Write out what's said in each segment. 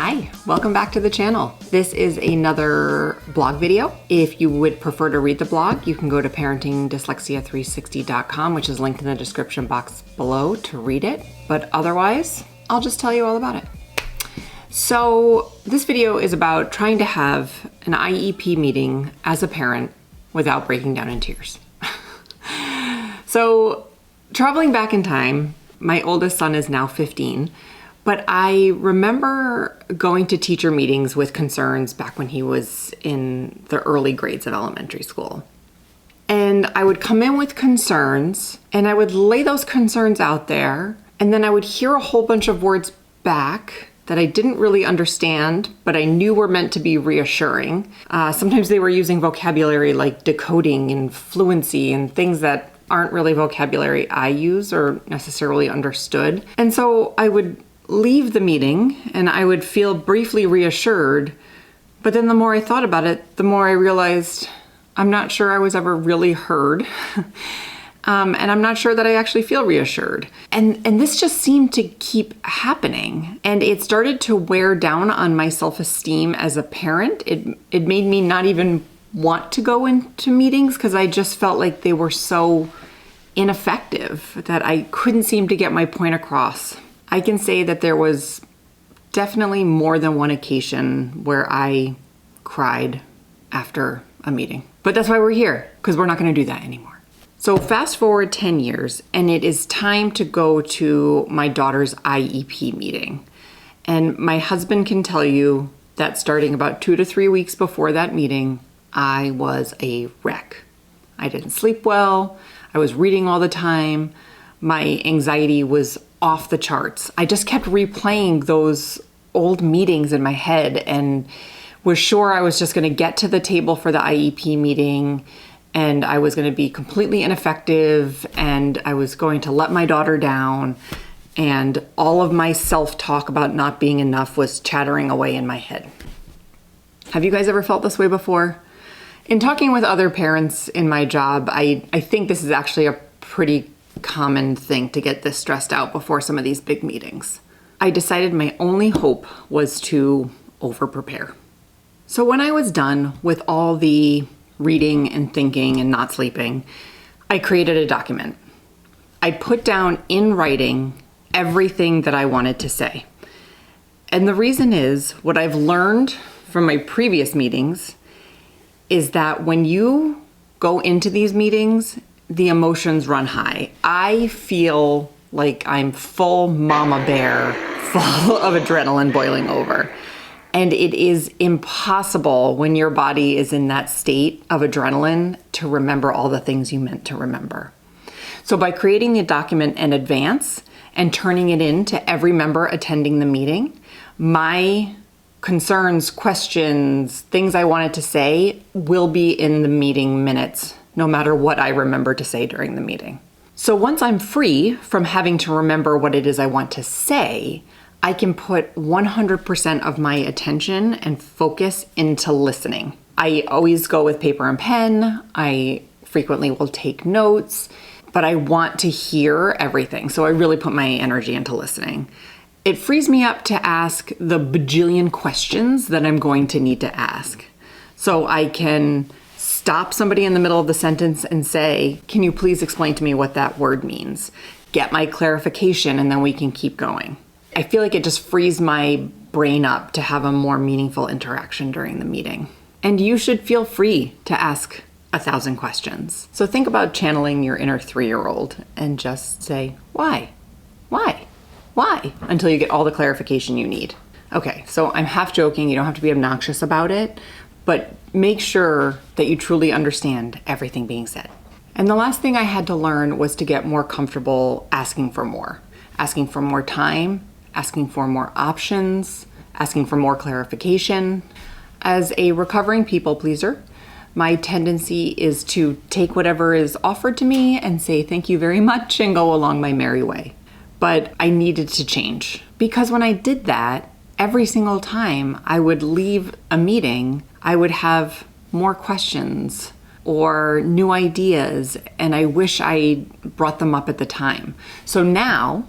Hi, welcome back to the channel. This is another blog video. If you would prefer to read the blog, you can go to parentingdyslexia360.com, which is linked in the description box below to read it. But otherwise, I'll just tell you all about it. So this video is about trying to have an IEP meeting as a parent without breaking down in tears. So traveling back in time, my oldest son is now 15. But I remember going to teacher meetings with concerns back when he was in the early grades of elementary school. And I would come in with concerns and I would lay those concerns out there, and then I would hear a whole bunch of words back that I didn't really understand, but I knew were meant to be reassuring. Sometimes they were using vocabulary like decoding and fluency and things that aren't really vocabulary I use or necessarily understood. And so I would leave the meeting and I would feel briefly reassured, but then the more I thought about it, the more I realized I'm not sure I was ever really heard. And I'm not sure that I actually feel reassured. And this just seemed to keep happening. And it started to wear down on my self-esteem as a parent. It made me not even want to go into meetings because I just felt like they were so ineffective that I couldn't seem to get my point across. I can say that there was definitely more than one occasion where I cried after a meeting. But that's why we're here, because we're not going to do that anymore. So fast forward 10 years, and it is time to go to my daughter's IEP meeting. And my husband can tell you that starting about 2 to 3 weeks before that meeting, I was a wreck. I didn't sleep well. I was reading all the time. My anxiety was off the charts. I just kept replaying those old meetings in my head and was sure I was just going to get to the table for the IEP meeting and I was going to be completely ineffective and I was going to let my daughter down, and all of my self-talk about not being enough was chattering away in my head. Have you guys ever felt this way before? In talking with other parents in my job, I think this is actually a pretty common thing to get this stressed out before some of these big meetings. I decided my only hope was to over-prepare. So when I was done with all the reading and thinking and not sleeping, I created a document. I put down in writing everything that I wanted to say. And the reason is, what I've learned from my previous meetings is that when you go into these meetings, the emotions run high. I feel like I'm full mama bear, full of adrenaline boiling over. And it is impossible when your body is in that state of adrenaline to remember all the things you meant to remember. So by creating the document in advance and turning it in to every member attending the meeting, my concerns, questions, things I wanted to say will be in the meeting minutes, no matter what I remember to say during the meeting. So once I'm free from having to remember what it is I want to say, I can put 100% of my attention and focus into listening. I always go with paper and pen. I frequently will take notes, but I want to hear everything. So I really put my energy into listening. It frees me up to ask the bajillion questions that I'm going to need to ask. So I can stop somebody in the middle of the sentence and say, can you please explain to me what that word means? Get my clarification, and then we can keep going. I feel like it just frees my brain up to have a more meaningful interaction during the meeting. And you should feel free to ask 1,000 questions. So think about channeling your inner 3-year-old and just say, why? Why? Why? Until you get all the clarification you need. Okay, so I'm half joking. You don't have to be obnoxious about it, but make sure that you truly understand everything being said. And the last thing I had to learn was to get more comfortable asking for more time, asking for more options, asking for more clarification. As a recovering people pleaser, my tendency is to take whatever is offered to me and say thank you very much and go along my merry way. But I needed to change, because when I did that, every single time I would leave a meeting, I would have more questions or new ideas, and I wish I brought them up at the time. So now,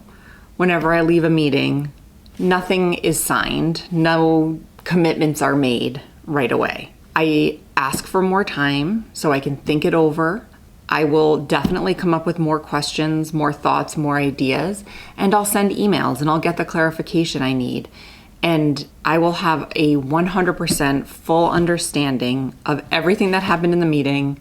whenever I leave a meeting, nothing is signed, no commitments are made right away. I ask for more time so I can think it over. I will definitely come up with more questions, more thoughts, more ideas, and I'll send emails and I'll get the clarification I need. And I will have a 100% full understanding of everything that happened in the meeting,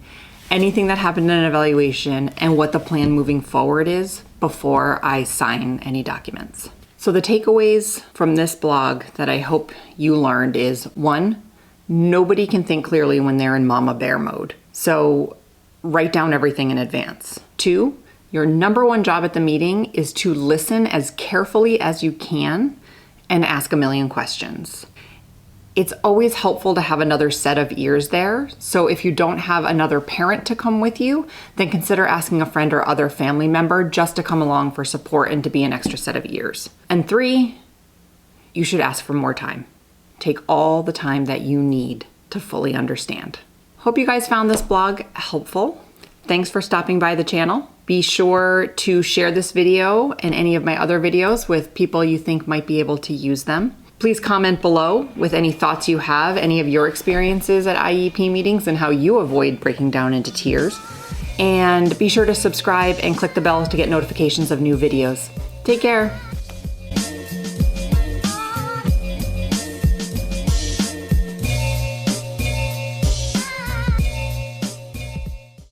anything that happened in an evaluation, and what the plan moving forward is before I sign any documents. So the takeaways from this blog that I hope you learned is 1, nobody can think clearly when they're in mama bear mode. So write down everything in advance. 2, your number one job at the meeting is to listen as carefully as you can and ask a million questions. It's always helpful to have another set of ears there. So if you don't have another parent to come with you, then consider asking a friend or other family member just to come along for support and to be an extra set of ears. And 3, you should ask for more time. Take all the time that you need to fully understand. Hope you guys found this blog helpful. Thanks for stopping by the channel. Be sure to share this video and any of my other videos with people you think might be able to use them. Please comment below with any thoughts you have, any of your experiences at IEP meetings and how you avoid breaking down into tears. And be sure to subscribe and click the bell to get notifications of new videos. Take care.